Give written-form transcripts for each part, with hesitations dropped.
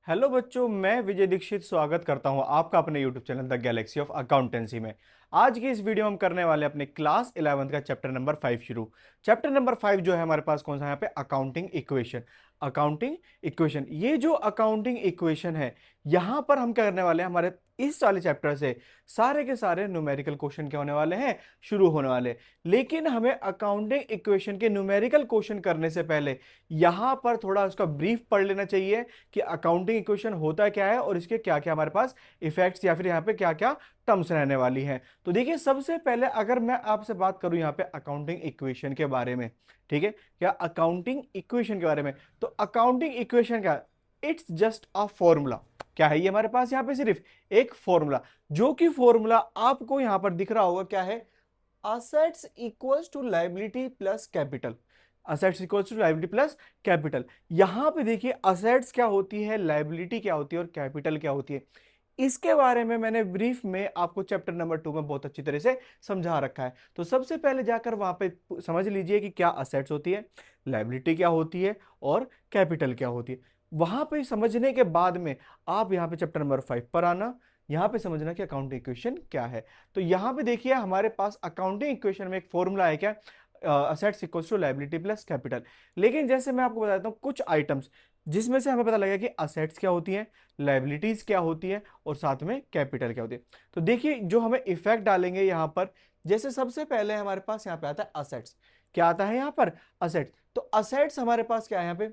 Hello बच्चों, मैं विजय दीक्षित स्वागत करता हूं आपका अपने YouTube channel the Galaxy of accountancy में। आज की इस वीडियो में हम करने वाले हैं अपने क्लास 11th का चैप्टर नंबर 5 शुरू। चैप्टर नंबर 5 जो है हमारे पास कौन सा है यहाँ पे अकाउंटिंग इक्वेशन। अकाउंटिंग इक्वेशन, ये जो अकाउंटिंग इक्वेशन है यहाँ पर हम क्या करने वाले हैं, हमारे इस वाले चैप्टर से सारे के सारे न्यूमेरिकल क्वेश्चन क्या होने वाले हैं, शुरू होने वाले हैं। लेकिन हमें अकाउंटिंग इक्वेशन के न्यूमेरिकल क्वेश्चन करने से पहले यहाँ पर थोड़ा उसका ब्रीफ पढ़ लेना चाहिए कि अकाउंटिंग इक्वेशन होता क्या है और इसके क्या क्या हमारे पास इफेक्ट्स या फिर यहाँ पे क्या क्या टर्म्स रहने वाली हैं। तो देखिए, सबसे पहले अगर मैं आपसे बात करूं यहाँ पे अकाउंटिंग इक्वेशन के बारे में, ठीक है, क्या अकाउंटिंग इक्वेशन के बारे में, तो अकाउंटिंग इक्वेशन का इट्स जस्ट अ फॉर्मूला। क्या है ये हमारे पास यहाँ पे सिर्फ एक फॉर्मूला, जो कि फॉर्मूला आपको यहाँ पर दिख रहा होगा, क्या है, assets equals to liability plus capital. Assets equals to liability plus capital. यहां पे देखिए असेट्स क्या होती है, लायबिलिटी क्या होती है और कैपिटल क्या होती है, इसके बारे में मैंने ब्रीफ में आपको चैप्टर नंबर 2 में बहुत अच्छी तरह से समझा रखा है। तो सबसे पहले जाकर वहां पे समझ लीजिए कि क्या असेट्स होती है, लायबिलिटी क्या होती है और कैपिटल क्या होती है। वहां पे समझने के बाद में आप यहाँ पे चैप्टर नंबर 5 पर आना, यहाँ पे समझना कि अकाउंटिंग इक्वेशन क्या है। तो यहाँ पे देखिए हमारे पास अकाउंटिंग इक्वेशन में एक फॉर्मूला है, क्या, assets equals to liability plus capital. लेकिन जैसे मैं आपको बताता हूँ कुछ आइटम्स जिसमें से हमें पता लगेगा कि असेट्स क्या होती हैं, लायबिलिटीज क्या होती है और साथ में कैपिटल क्या होती है। तो देखिए जो हमें इफेक्ट डालेंगे यहाँ पर, जैसे सबसे पहले हमारे पास यहाँ पे आता है असेट्स। क्या आता है यहाँ पर, असेट्स। तो असेट्स हमारे पास क्या है, यहाँ पे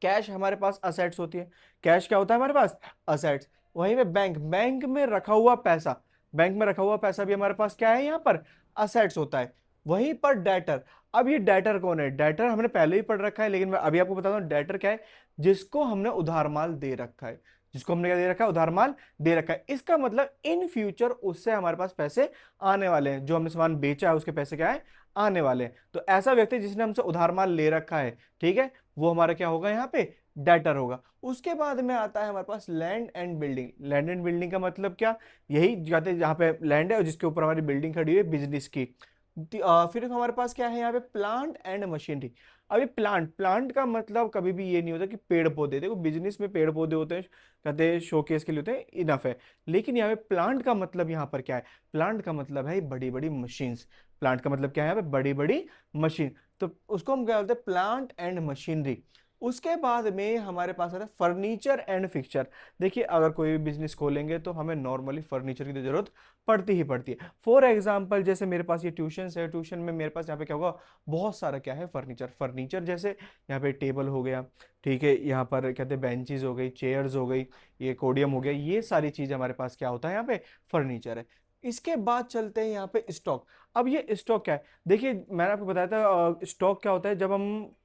कैश हमारे पास असेट्स होती है। कैश क्या होता है हमारे पास, असेट्स। वहीं पे बैंक, बैंक में रखा हुआ पैसा, बैंक में रखा हुआ पैसा भी हमारे पास क्या है, यहाँ पर असेट्स होता है। वहीं पर डेटर, अब ये डेटर कौन है, डेटर हमने पहले ही पढ़ रखा है, लेकिन मैं अभी आपको बताता हूँ डेटर क्या है, जिसको हमने उधार माल दे रखा है। जिसको हमने क्या दे रखा है, उधार माल दे रखा है। इसका मतलब इन फ्यूचर उससे हमारे पास पैसे आने वाले हैं, जो हमने सामान बेचा है उसके पैसे क्या है, आने वाले हैं। तो ऐसा व्यक्ति जिसने हमसे उधार माल ले रखा है, ठीक है, वो हमारा क्या होगा, यहाँ पे डेटर होगा। उसके बाद में आता है हमारे पास land and building. Land and building का मतलब क्या, यही जाते जहाँ पे लैंड है और जिसके ऊपर हमारी बिल्डिंग खड़ी हुई है बिजनेस की। फिर हमारे पास क्या है यहाँ पे, प्लांट एंड मशीनरी। अभी प्लांट, प्लांट का मतलब कभी भी ये नहीं होता कि पेड़ पौधे, देखो बिजनेस में पेड़ पौधे होते हैं, कहते हैं शोकेस के लिए होते हैं, इनफ है। लेकिन यहाँ पे प्लांट का मतलब यहाँ पर क्या है, प्लांट का मतलब है बड़ी बड़ी मशीन्स। प्लांट का मतलब क्या है यहाँ पे, बड़ी बड़ी मशीन। तो उसको हम क्या बोलते हैं, प्लांट एंड मशीनरी। उसके बाद में हमारे पास आता है फर्नीचर एंड फिक्सचर। देखिए अगर कोई भी बिजनेस खोलेंगे तो हमें नॉर्मली फर्नीचर की तो जरूरत पड़ती ही पड़ती है। फॉर एग्जांपल जैसे मेरे पास ये ट्यूशन है, ट्यूशन में मेरे पास यहाँ पे क्या होगा, बहुत सारा क्या है, फर्नीचर। फर्नीचर जैसे यहाँ पे टेबल हो गया, ठीक है, यहाँ पर कहते हैं बेंचेस हो गई, चेयर्स हो गई, ये कोडियम हो गया, ये सारी चीज हमारे पास क्या होता है, यहाँ पे फर्नीचर है। इसके बाद चलते हैं यहाँ पे स्टॉक। अब ये स्टॉक क्या है, देखिए मैंने आपको बताया था स्टॉक क्या होता है, जब हम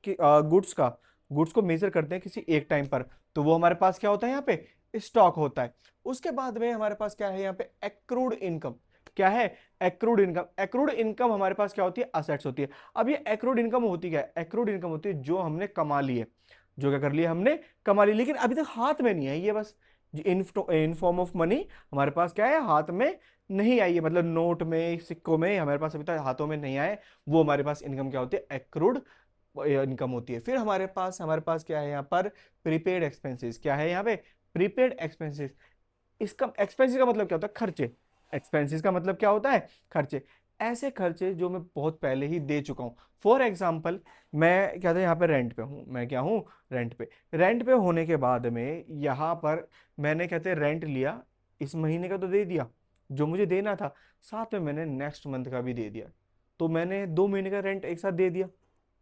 गुड्स को मेजर करते हैं किसी एक टाइम पर, तो वो हमारे पास क्या होता है, यहाँ पे स्टॉक होता है। उसके बाद में हमारे पास क्या है, यहाँ पे एक्रूड इनकम। क्या है, एक्रूड इनकम। एक्रूड इनकम हमारे पास क्या होती है, असेट्स होती है। अब ये एक्रूड इनकम होती क्या है, एक्रूड इनकम होती है जो हमने कमा ली है, जो क्या कर लिया हमने, कमा ली, लेकिन अभी तक हाथ में नहीं आई है, बस इन फॉर्म ऑफ मनी हमारे पास क्या है, हाथ में नहीं आई है, मतलब नोट में, सिक्कों में हमारे पास अभी तक हाथों में नहीं आए। वो हमारे पास इनकम क्या होती है, एक्रूड इनकम होती है। फिर हमारे पास क्या है यहाँ पर, प्रीपेड एक्सपेंसेस। क्या है यहाँ पे, प्रीपेड एक्सपेंसेस। इसका एक्सपेंसेस का मतलब क्या होता है, खर्चे। एक्सपेंसेस का मतलब क्या होता है, खर्चे। ऐसे खर्चे जो मैं बहुत पहले ही दे चुका हूँ। फॉर एग्जाम्पल, मैं क्या था, यहाँ पे रेंट पे हूँ, मैं क्या हूँ, रेंट पे। रेंट पे होने के बाद में यहाँ पर मैंने कहते हैं रेंट लिया, इस महीने का तो दे दिया जो मुझे देना था, साथ में मैंने नेक्स्ट मंथ का भी दे दिया। तो मैंने 2 महीने का रेंट एक साथ दे दिया।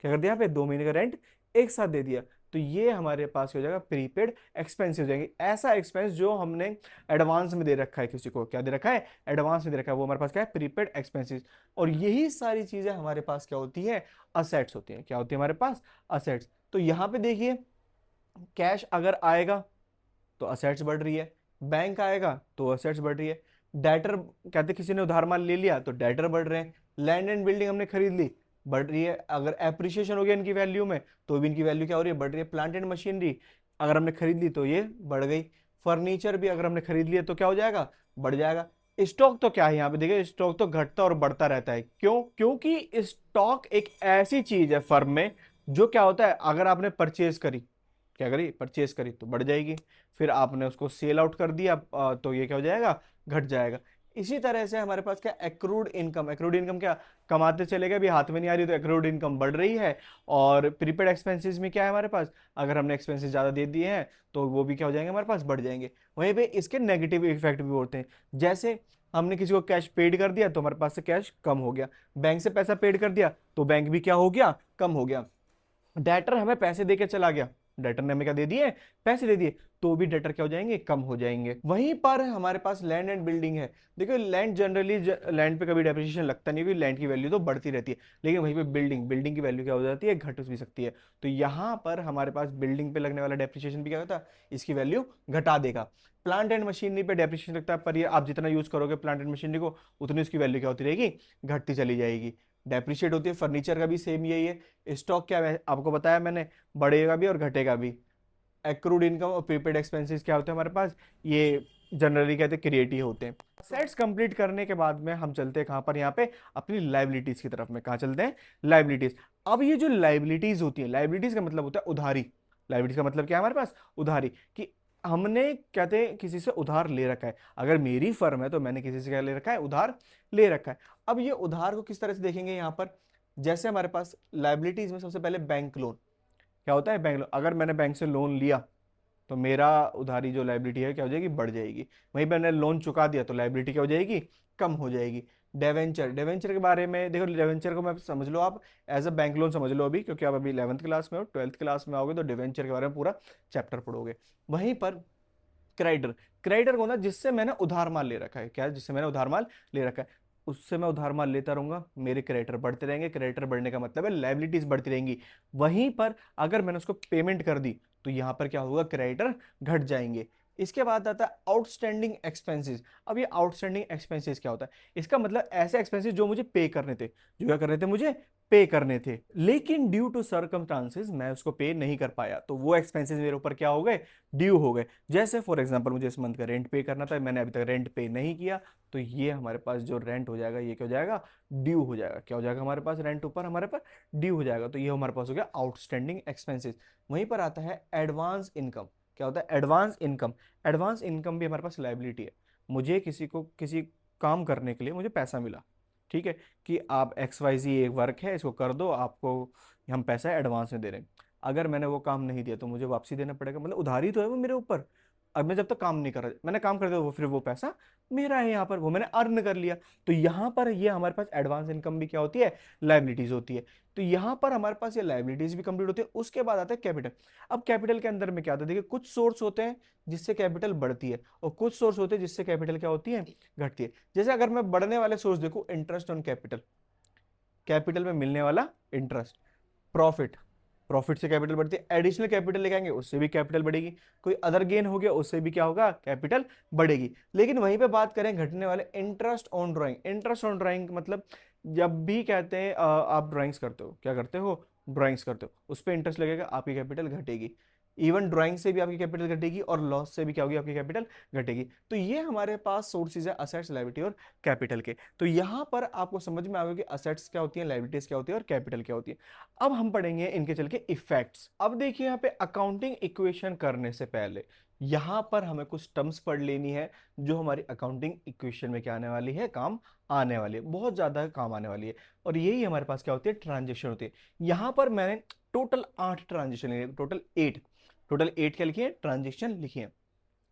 क्या कर दिया, यहाँ पे 2 महीने का रेंट एक साथ दे दिया। तो ये हमारे पास हो जाएगा प्रीपेड एक्सपेंस हो जाएंगे। ऐसा एक्सपेंस जो हमने एडवांस में दे रखा है, किसी को क्या दे रखा है, एडवांस में दे रखा है, वो हमारे पास क्या है, प्रीपेड एक्सपेंसेस। और यही सारी चीजें हमारे पास क्या होती है, असेट्स होती हैं। क्या होती है हमारे पास, असेट्स। तो यहाँ पे देखिए, कैश अगर आएगा तो असेट्स बढ़ रही है, बैंक आएगा तो असेट्स बढ़ रही है, डेटर कहते किसी ने उधार माल ले लिया तो डेटर बढ़ रहे हैं, लैंड एंड बिल्डिंग हमने खरीद ली, बढ़ रही है। अगर एप्रिसिएशन हो गया इनकी वैल्यू में तो भी इनकी वैल्यू क्या हो रही है, बढ़ रही है। प्लांट एंड मशीनरी अगर हमने खरीद ली तो ये बढ़ गई। फर्नीचर भी अगर हमने खरीद लिया तो क्या हो जाएगा, बढ़ जाएगा। स्टॉक तो क्या है, यहाँ पे देखिए स्टॉक तो घटता और बढ़ता रहता है। क्यों, क्योंकि स्टॉक एक ऐसी चीज है फर्म में जो क्या होता है, अगर आपने परचेज करी, क्या करी, परचेज करी तो बढ़ जाएगी। फिर आपने उसको सेल आउट कर दिया तो ये क्या हो जाएगा, घट जाएगा। इसी तरह से हमारे पास क्या, एक्रूड इनकम। एक्रूड इनकम क्या, कमाते चले गए, अभी हाथ में नहीं आ रही तो एक्रूड इनकम बढ़ रही है। और प्रीपेड एक्सपेंसेस में क्या है हमारे पास, अगर हमने एक्सपेंसेस ज्यादा दे दिए हैं तो वो भी क्या हो जाएंगे, हमारे पास बढ़ जाएंगे। वहीं पे इसके नेगेटिव इफेक्ट भी होते हैं, जैसे हमने किसी को कैश पेड कर दिया तो हमारे पास से कैश कम हो गया, बैंक से पैसा पेड कर दिया तो बैंक भी क्या हो गया, कम हो गया। डेटर हमें पैसे दे के चला गया, डेटर ने हमें क्या दे दिए, पैसे दे दिए, तो भी डेटर क्या हो जाएंगे, कम हो जाएंगे। वहीं पर हमारे पास लैंड एंड बिल्डिंग है। देखो लैंड जनरली, लैंड पे कभी डेप्रिसिएशन लगता नहीं, क्योंकि लैंड की वैल्यू तो बढ़ती रहती है। लेकिन वहीं पे बिल्डिंग, बिल्डिंग की वैल्यू क्या हो जाती है, घट भी सकती है। तो यहाँ पर हमारे पास बिल्डिंग पे लगने वाला डेप्रिसिएशन भी क्या होता है, इसकी वैल्यू घटा देगा। प्लांट एंड मशीनरी पे डेप्रिसिएशन लगता है, पर ये आप जितना यूज करोगे प्लांट एंड मशीनरी को, उतनी उसकी वैल्यू क्या होती रहेगी, घटती चली जाएगी। डेप्रिशिएट होती है। फर्नीचर का भी सेम यही है। स्टॉक क्या है आपको बताया मैंने, बढ़ेगा भी और घटेगा भी। एक्रूड इनकम और प्रीपेड एक्सपेंसेस क्या होते हैं हमारे पास, ये जनरली कहते हैं क्रिएटिव होते हैं। सेट्स कंप्लीट करने के बाद में हम चलते हैं कहां पर, यहाँ पे अपनी लाइबिलिटीज की तरफ में। कहां चलते हैं, लाइबिलिटीज। अब ये जो लाइबिलिटीज होती है, लाइबिलिटीज का मतलब होता है उधारी। लाइबिलिटीज का मतलब क्या है हमारे पास, उधारी। कि हमने कहते हैं किसी से उधार ले रखा है। अगर मेरी फर्म है तो मैंने किसी से क्या ले रखा है, उधार ले रखा है। अब ये उधार को किस तरह से देखेंगे यहाँ पर, जैसे हमारे पास लाइबिलिटीज में सबसे पहले बैंक लोन। क्या होता है बैंक लोन, अगर मैंने बैंक से लोन लिया तो मेरा उधारी जो लाइबिलिटी है क्या हो जाएगी, बढ़ जाएगी। वहीं पर मैंने लोन चुका दिया तो लाइबिलिटी क्या हो जाएगी, कम हो जाएगी। डेवेंचर, डेवेंचर के बारे में देखो, डेवेंचर को मैं समझ लो आप एज अ बैंक लोन समझ लो अभी, क्योंकि आप अभी 11th क्लास में हो, 12th क्लास में आओगे तो डेवेंचर के बारे में पूरा चैप्टर पढ़ोगे। वहीं पर क्रेडिटर, क्रेडिटर को ना जिससे मैंने उधार माल ले रखा है, क्या है, जिससे मैंने उधार माल ले रखा है, उससे मैं उधार माल लेता रहूंगा, मेरे क्रेडिटर बढ़ते रहेंगे। क्रेडिटर बढ़ने का मतलब है लाइबिलिटीज बढ़ती रहेंगी। वहीं पर अगर मैंने उसको पेमेंट कर दी तो यहां पर क्या होगा, क्रेडिटर घट जाएंगे। इसके बाद आता है आउटस्टैंडिंग एक्सपेंसेस। अब ये आउटस्टैंडिंग एक्सपेंसेस क्या होता है, इसका मतलब ऐसे एक्सपेंसेस जो मुझे पे करने थे, जो क्या करने थे, मुझे पे करने थे, लेकिन ड्यू टू सर्कमस्टांसेस मैं उसको पे नहीं कर पाया, तो वो एक्सपेंसेस मेरे ऊपर क्या हो गए, ड्यू हो गए। जैसे फॉर एग्जांपल मुझे इस मंथ का रेंट पे करना था, मैंने अभी तक रेंट पे नहीं किया, तो ये हमारे पास जो रेंट हो जाएगा ये क्या हो जाएगा, ड्यू हो जाएगा। क्या हो जाएगा हमारे पास, रेंट ऊपर हमारे पास ड्यू हो जाएगा, तो ये हमारे पास हो गया आउटस्टैंडिंग एक्सपेंसेस। वहीं पर आता है एडवांस इनकम। क्या होता है एडवांस इनकम, एडवांस इनकम भी हमारे पास लाइबिलिटी है। मुझे किसी को किसी काम करने के लिए मुझे पैसा मिला, ठीक है, कि आप एक्स वाई जी एक वर्क है इसको कर दो, आपको हम पैसा एडवांस में दे रहे हैं। अगर मैंने वो काम नहीं दिया तो मुझे वापसी देना पड़ेगा, मतलब उधारी तो है वो मेरे ऊपर। अब मैं जब तक काम नहीं कर रहा, मैंने काम कर दिया वो फिर वो पैसा मेरा है, यहाँ पर वो मैंने अर्न कर लिया। तो यहाँ पर ये हमारे पास एडवांस इनकम भी क्या होती है, लाइबिलिटीज होती है। तो यहाँ पर हमारे पास ये लाइबिलिटीज भी कंप्लीट होती है। उसके बाद आता है कैपिटल। अब कैपिटल के अंदर में क्या आता है, देखिए कुछ सोर्स होते हैं जिससे कैपिटल बढ़ती है, और कुछ सोर्स होते हैं जिससे कैपिटल क्या होती है, घटती है। जैसे अगर मैं बढ़ने वाले सोर्स देखूं, इंटरेस्ट ऑन कैपिटल, कैपिटल में मिलने वाला इंटरेस्ट। प्रॉफिट, प्रॉफिट से कैपिटल बढ़ती है। एडिशनल कैपिटल लेके आएंगे उससे भी कैपिटल बढ़ेगी। कोई अदर गेन हो गया उससे भी क्या होगा, कैपिटल बढ़ेगी। लेकिन वहीं पे बात करें घटने वाले, interest on drawing. Interest on drawing मतलब जब भी कहते हैं आप ड्राइंग्स करते हो, क्या करते हो, ड्राइंग्स करते हो, उस पर इंटरेस्ट लगेगा, आपकी कैपिटल घटेगी। इवन ड्राइंग से भी आपकी कैपिटल घटेगी, और लॉस से भी क्या होगी, आपकी कैपिटल घटेगी। तो ये हमारे पास सोर्सेज है असेट्स, लायबिलिटी और कैपिटल के। तो यहां पर आपको समझ में आ गया कि असेट्स क्या होती है, लायबिलिटीज क्या होती है और कैपिटल क्या होती है। अब हम पढ़ेंगे इनके चल के इफेक्ट्स। अब देखिए यहाँ पे अकाउंटिंग इक्वेशन करने से पहले यहां पर हमें कुछ टर्म्स पढ़ लेनी है, जो हमारी अकाउंटिंग इक्वेशन में क्या आने वाली है, काम आने वाली है, बहुत ज्यादा काम आने वाली है। और यही हमारे पास क्या होती है, ट्रांजेक्शन होती है। यहां पर मैंने टोटल 8 ट्रांजेक्शन लिखे, टोटल 8, टोटल 8 क्या लिखी है, ट्रांजेक्शन लिखी है।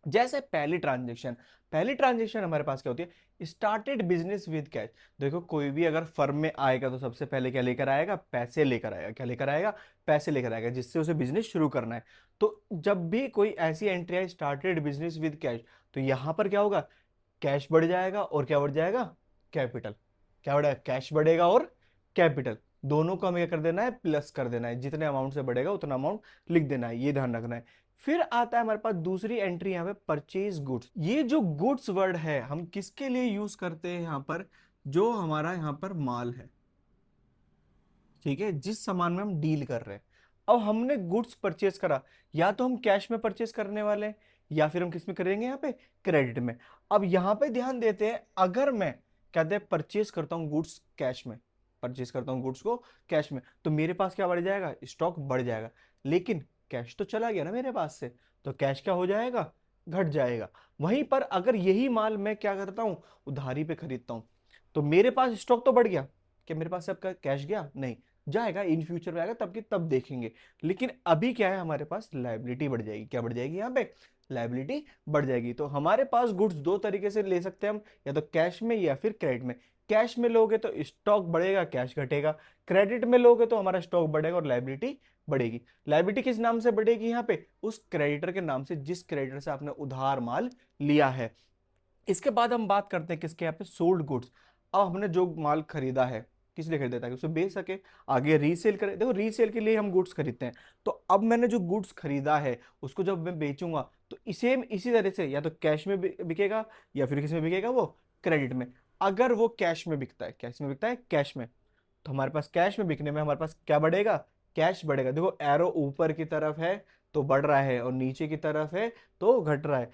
जैसे पहली ट्रांजेक्शन, पहली ट्रांजेक्शन हमारे पास क्या होती है, स्टार्टेड बिजनेस विद कैश। देखो कोई भी अगर फर्म में आएगा तो सबसे पहले क्या लेकर आएगा, पैसे लेकर आएगा। क्या लेकर आएगा, पैसे लेकर आएगा, जिससे उसे बिजनेस शुरू करना है। तो जब भी कोई ऐसी एंट्री है, स्टार्टेड बिजनेस विद कैश, तो यहां पर क्या होगा, कैश बढ़ जाएगा, और क्या बढ़ जाएगा, कैपिटल। क्या बढ़ेगा, कैश बढ़ेगा और कैपिटल, दोनों को हमें क्या कर देना है, प्लस कर देना है। जितने अमाउंट से बढ़ेगा उतना अमाउंट लिख देना है, ये ध्यान रखना है। फिर आता है हमारे पास दूसरी एंट्री यहाँ पे, परचेज गुड्स। ये जो गुड्स वर्ड है हम किसके लिए यूज करते हैं यहाँ पर, जो हमारा यहाँ पर माल है, ठीक है, जिस सामान में हम डील कर रहे हैं। अब हमने गुड्स परचेज करा, या तो हम कैश में परचेज करने वाले हैं, या फिर हम किस में करेंगे, यहाँ पे क्रेडिट में। अब यहाँ पे ध्यान देते हैं, अगर मैं कहते हैं परचेज करता हूँ गुड्स कैश में, परचेज करता हूँ गुड्स को कैश में, तो मेरे पास क्या बढ़ जाएगा, स्टॉक बढ़ जाएगा। लेकिन कैश तो चला गया ना मेरे पास से, तो कैश क्या हो जाएगा, घट जाएगा। वहीं पर अगर यही माल मैं क्या करता हूं, उधारी पे खरीदता हूं, तो मेरे पास स्टॉक तो बढ़ गया, क्या मेरे पास से आपका कैश गया, नहीं जाएगा, इन फ्यूचर में आएगा तब की तब देखेंगे। लेकिन अभी क्या है, हमारे पास लायबिलिटी बढ़ जाएगी, क्या बढ़ जाएगी यहाँ पे, लायबिलिटी बढ़ जाएगी। तो हमारे पास गुड्स दो तरीके से ले सकते हैं हम, या तो कैश में या फिर क्रेडिट में। कैश में लोगे तो स्टॉक बढ़ेगा, कैश घटेगा। क्रेडिट में लोगे तो हमारा स्टॉक बढ़ेगा और लायबिलिटी बढ़ेगी। लायबिलिटी किस नाम से बढ़ेगी यहाँ पे, उस क्रेडिटर के नाम से जिस क्रेडिटर से आपने उधार माल लिया है। इसके बाद हम बात करते हैं किसके, यहाँ पे सोल्ड गुड्स। अब हमने जो माल खरीदा है, किस लिए खरीदा, ताकि उसे बेच सके, आगे रीसेल करे। देखो रीसेल के लिए हम गुड्स खरीदते हैं। तो अब मैंने जो गुड्स खरीदा है उसको जब मैं बेचूंगा तो इसे इसी तरह से या तो कैश में बिकेगा या फिर किस में बिकेगा, वो क्रेडिट में। अगर वो कैश में बिकता है, कैश में बिकता है, कैश में, तो हमारे पास कैश में बिकने में हमारे पास क्या बढ़ेगा, कैश बढ़ेगा। देखो एरो ऊपर की तरफ है तो बढ़ रहा है और नीचे की तरफ है तो घट रहा है।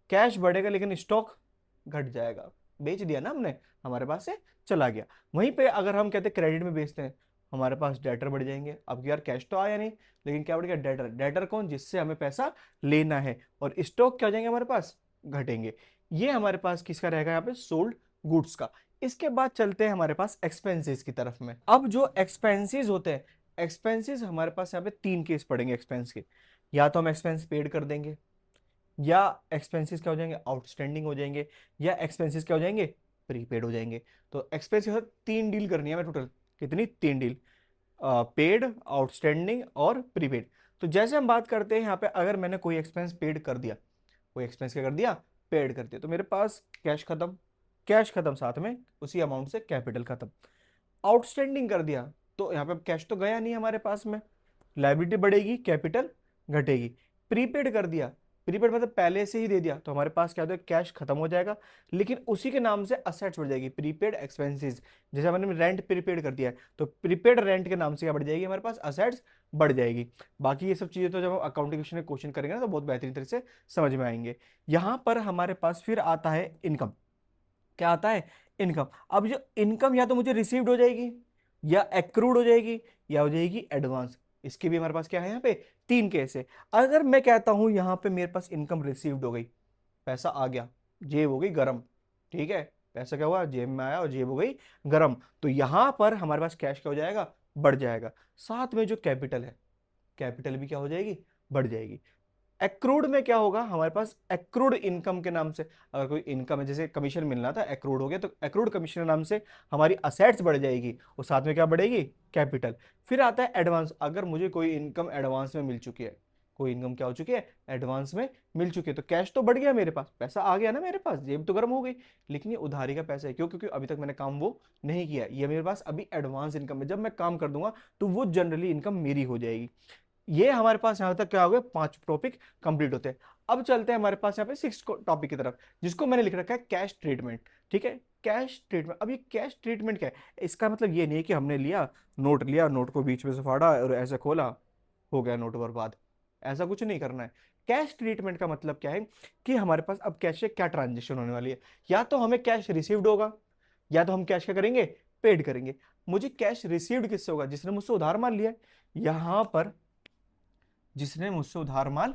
कैश बढ़ेगा लेकिन स्टॉक घट जाएगा, बेच दिया ना हमने, हमारे पास से चला गया। वहीं पे अगर हम कहते हैं क्रेडिट में बेचते हैं, हमारे पास डेटर बढ़ जाएंगे। अब यार कैश तो आया नहीं, लेकिन क्या बढ़ गया, डेटर। डेटर कौन, जिससे हमें पैसा लेना है। और स्टॉक क्या हो जाएंगे हमारे पास, घटेंगे। ये हमारे पास किसका रहेगा यहाँ पे, सोल्ड गुड्स का। इसके बाद चलते हैं हमारे पास एक्सपेंसेस की तरफ में। अब जो एक्सपेंसेस होते हैं, एक्सपेंसेस हमारे पास यहाँ पे तीन केस पड़ेंगे एक्सपेंस के। या तो हम एक्सपेंस पेड कर देंगे, या एक्सपेंसेस क्या हो जाएंगे, आउटस्टैंडिंग हो जाएंगे, या एक्सपेंसेस क्या हो जाएंगे, प्रीपेड हो जाएंगे। तो एक्सपेंस के साथ तीन डील करनी है हमें टोटल, कितनी, तीन डील, पेड, आउटस्टैंडिंग और प्रीपेड। तो जैसे हम बात करते हैं यहाँ पे, अगर मैंने कोई एक्सपेंस पेड कर दिया, कोई एक्सपेंस क्या कर दिया, पेड कर दिया, तो मेरे पास कैश खत्म, कैश खत्म, साथ में उसी अमाउंट से कैपिटल खत्म। आउटस्टैंडिंग कर दिया तो यहाँ पे कैश तो गया नहीं हमारे पास में, लायबिलिटी बढ़ेगी, कैपिटल घटेगी। प्रीपेड कर दिया, प्रीपेड मतलब पहले से ही दे दिया, तो हमारे पास क्या होता है, कैश खत्म हो जाएगा, लेकिन उसी के नाम से असेट्स बढ़ जाएगी, प्रीपेड एक्सपेंसेस। जैसे मैंने रेंट प्रीपेड कर दिया है तो प्रीपेड रेंट के नाम से क्या बढ़ जाएगी, हमारे पास असेट्स बढ़ जाएगी। बाकी ये सब चीजें तो जब हम अकाउंटिंग में क्वेश्चन करेंगे ना तो बहुत बेहतरीन तरह से समझ में आएंगे। यहाँ पर हमारे पास फिर आता है इनकम। क्या आता है, इनकम। अब जो इनकम या तो मुझे रिसीव्ड हो जाएगी, या एक्रूड हो जाएगी, या हो जाएगी एडवांस। इसके भी हमारे पास क्या है, यहाँ पे तीन केस है। अगर मैं कहता हूं यहाँ पे मेरे पास इनकम रिसीव्ड हो गई, पैसा आ गया, जेब हो गई गरम, ठीक है, पैसा क्या हुआ, जेब में आया और जेब हो गई गरम, तो यहां पर हमारे पास कैश क्या हो जाएगा, बढ़ जाएगा। साथ में जो कैपिटल है, कैपिटल भी क्या हो जाएगी, बढ़ जाएगी। एक्रूड में क्या होगा, हमारे पास एक्रूड इनकम के नाम से, अगर कोई इनकम है, जैसे कमीशन मिलना था, एक्रूड हो गया, तो एक्रूड कमीशन के नाम से हमारी असेट्स बढ़ जाएगी और साथ में क्या बढ़ेगी, कैपिटल। फिर आता है एडवांस। अगर मुझे कोई इनकम एडवांस में मिल चुकी है, कोई इनकम क्या हो चुकी है, एडवांस में मिल चुकी है, तो कैश तो बढ़ गया मेरे पास, पैसा आ गया ना मेरे पास, जेब तो गर्म हो गई, लेकिन ये उधारी का पैसा है। क्यों, क्योंकि अभी तक मैंने काम वो नहीं किया, ये मेरे पास अभी एडवांस इनकम है। जब मैं काम कर दूंगा तो वो जनरली इनकम मेरी हो जाएगी। ये हमारे पास यहां तक क्या हो गया, पांच टॉपिक कंप्लीट होते हैं। अब चलते हैं हमारे पास यहाँ पे सिक्स टॉपिक की तरफ, जिसको मैंने लिख रखा है कैश ट्रीटमेंट। ठीक है, कैश ट्रीटमेंट। अब ये कैश ट्रीटमेंट क्या है, इसका मतलब ये नहीं है कि हमने लिया, नोट को बीच में से फाड़ा और ऐसे खोला, हो गया नोट बर्बाद, ऐसा कुछ नहीं करना है। कैश ट्रीटमेंट का मतलब क्या है कि हमारे पास अब कैश से क्या ट्रांजेक्शन होने वाली है, या तो हमें कैश रिसीव्ड होगा, या तो हम कैश क्या करेंगे, पेड करेंगे। मुझे कैश रिसीव्ड किससे होगा, जिसने मुझसे उधार मान लिया है। यहां पर जिसने मुझसे उधार माल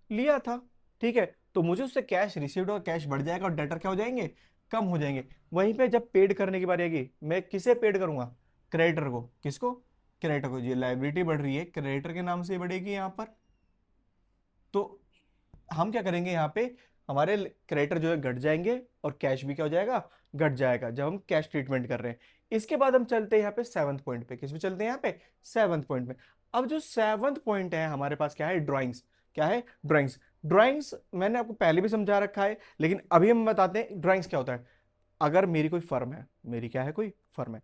लिया था, ठीक है, तो मुझे उससे कैश रिसीव्ड और कैश बढ़ जाएगा और डेटर क्या हो जाएंगे, कम हो जाएंगे। वहीं पे जब पेड करने की बारी आएगी, मैं किसे पेड करूंगा, क्रेडिटर को। किसको, क्रेडिटर को। ये लाइबिलिटी बढ़ रही है, क्रेडिटर के नाम से बढ़ेगी यहाँ पर। तो हम क्या करेंगे यहाँ पे, हमारे क्रेडिटर जो है घट जाएंगे और कैश भी क्या हो जाएगा, घट जाएगा, जब हम कैश ट्रीटमेंट कर रहे हैं। इसके बाद हम चलते हैं यहाँ पे सेवंथ पॉइंट पे। किस पे चलते हैं यहाँ पे, सेवंथ पॉइंट पे। अब जो सेवंथ पॉइंट है हमारे पास क्या है, ड्राइंग्स। क्या है, ड्राइंग्स। ड्राइंग्स मैंने आपको पहले भी समझा रखा है, लेकिन अभी हम बताते हैं ड्राइंग्स क्या होता है। अगर मेरी कोई फर्म है, मेरी क्या है, कोई फर्म है,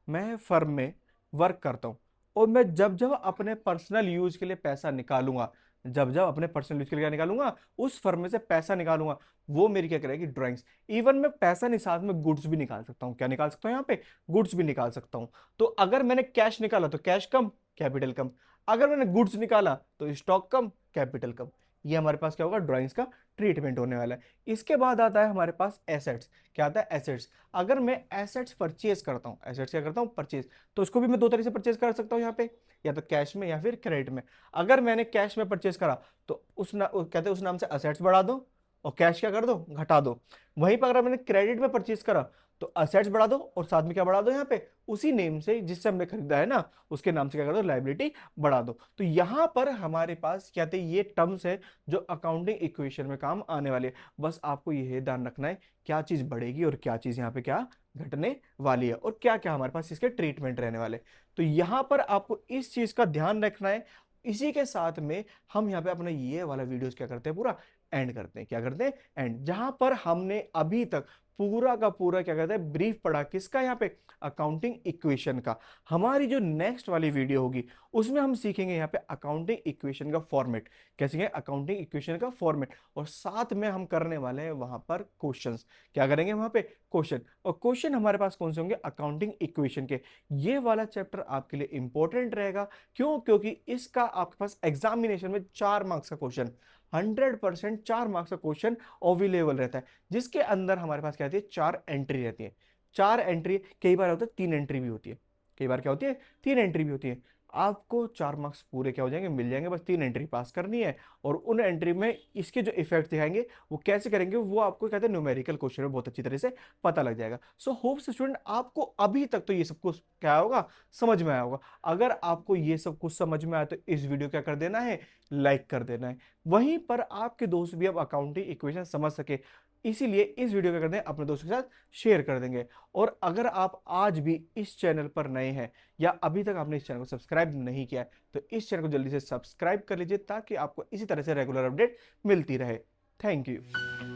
मैं फर्म में वर्क करता हूँ, और मैं जब जब अपने पर्सनल यूज के लिए पैसा निकालूंगा, जब जब अपने पर्सनल यूज के लिए क्या निकालूंगा, उस फर्म में से पैसा निकालूंगा, वो मेरी क्या करेगी, ड्राइंग्स। इवन मैं पैसा नहीं, साथ में गुड्स भी निकाल सकता हूँ। क्या निकाल सकता हूँ यहाँ पे, गुड्स भी निकाल सकता हूँ। तो अगर मैंने कैश निकाला तो कैश कम, कैपिटल कम। अगर मैंने गुड्स निकाला तो स्टॉक कम, कैपिटल कम। ये हमारे पास क्या होगा, ड्राइंग्स का ट्रीटमेंट होने वाला है। इसके बाद आता है हमारे पास एसेट्स। क्या आता है, एसेट्स। अगर मैं एसेट्स परचेज करता हूँ, एसेट्स क्या करता हूँ, परचेज, तो उसको भी मैं दो तरीके से परचेज कर सकता हूँ यहाँ पे। या तो कैश में या फिर क्रेडिट में। अगर मैंने कैश में परचेस करा तो कहते हैं उस नाम से असेट्स बढ़ा दो और कैश क्या कर दो, घटा दो। वहीं पर अगर मैंने क्रेडिट में परचेस करा तो असेट्स बढ़ा दो और साथ में क्या बढ़ा दो, यहाँ पे उसी नेम से जिससे हमने खरीदा है ना उसके नाम से क्या कर दो, लायबिलिटी बढ़ा दो। तो यहां पर हमारे पास क्या थे, ये टर्म्स है जो अकाउंटिंग इक्वेशन में काम आने वाले हैं। बस आपको यह ध्यान रखना है क्या चीज बढ़ेगी और क्या चीज यहाँ पे क्या घटने वाली है और क्या क्या हमारे पास इसके ट्रीटमेंट रहने वाले। तो यहां पर आपको इस चीज का ध्यान रखना है। इसी के साथ में हम यहाँ पे अपना ये वाला वीडियोस क्या करते हैं, पूरा एंड करते हैं। क्या करते हैं, एंड। जहां पर हमने अभी तक पूरा का पूरा क्या कहते हैं, ब्रीफ पढ़ा किसका, यहाँ पे अकाउंटिंग इक्वेशन का। हमारी जो नेक्स्ट वाली वीडियो होगी उसमें हम सीखेंगे यहाँ पे अकाउंटिंग इक्वेशन का फॉर्मेट। क्या सीखेंगे, अकाउंटिंग इक्वेशन का फॉर्मेट। और साथ में हम करने वाले हैं वहां पर क्वेश्चंस। क्या करेंगे वहां पे, क्वेश्चन। और क्वेश्चन हमारे पास कौन से होंगे, अकाउंटिंग इक्वेशन के। ये वाला चैप्टर आपके लिए इंपॉर्टेंट रहेगा। क्यों, क्योंकि इसका आपके पास एग्जामिनेशन में 4 मार्क्स का क्वेश्चन, 100% 4 मार्क्स का क्वेश्चन अवेलेबल रहता है, जिसके अंदर हमारे पास क्या रहती है, 4 एंट्री रहती है। 4 एंट्री, कई बार होता है 3 एंट्री भी होती है। कई बार क्या होती है, 3 एंट्री भी होती है। आपको 4 मार्क्स पूरे क्या हो जाएंगे, मिल जाएंगे। बस 3 एंट्री पास करनी है और उन एंट्री में इसके जो इफेक्ट दिखाएंगे वो कैसे करेंगे, वो आपको कहते हैं न्यूमेरिकल क्वेश्चन में बहुत अच्छी तरह से पता लग जाएगा। सो होप स्टूडेंट आपको अभी तक तो ये सब कुछ क्या होगा, समझ में आया होगा। अगर आपको ये सब कुछ समझ में आया तो इस वीडियो क्या कर देना है, लाइक कर देना है। वहीं पर आपके दोस्त भी अब अकाउंटिंग इक्वेशन समझ सके, इसीलिए इस वीडियो क्या करते हैं, अपने दोस्तों के साथ शेयर कर देंगे। और अगर आप आज भी इस चैनल पर नए हैं या अभी तक आपने इस चैनल को सब्सक्राइब नहीं किया है तो इस चैनल को जल्दी से सब्सक्राइब कर लीजिए ताकि आपको इसी तरह से रेगुलर अपडेट मिलती रहे। Thank you.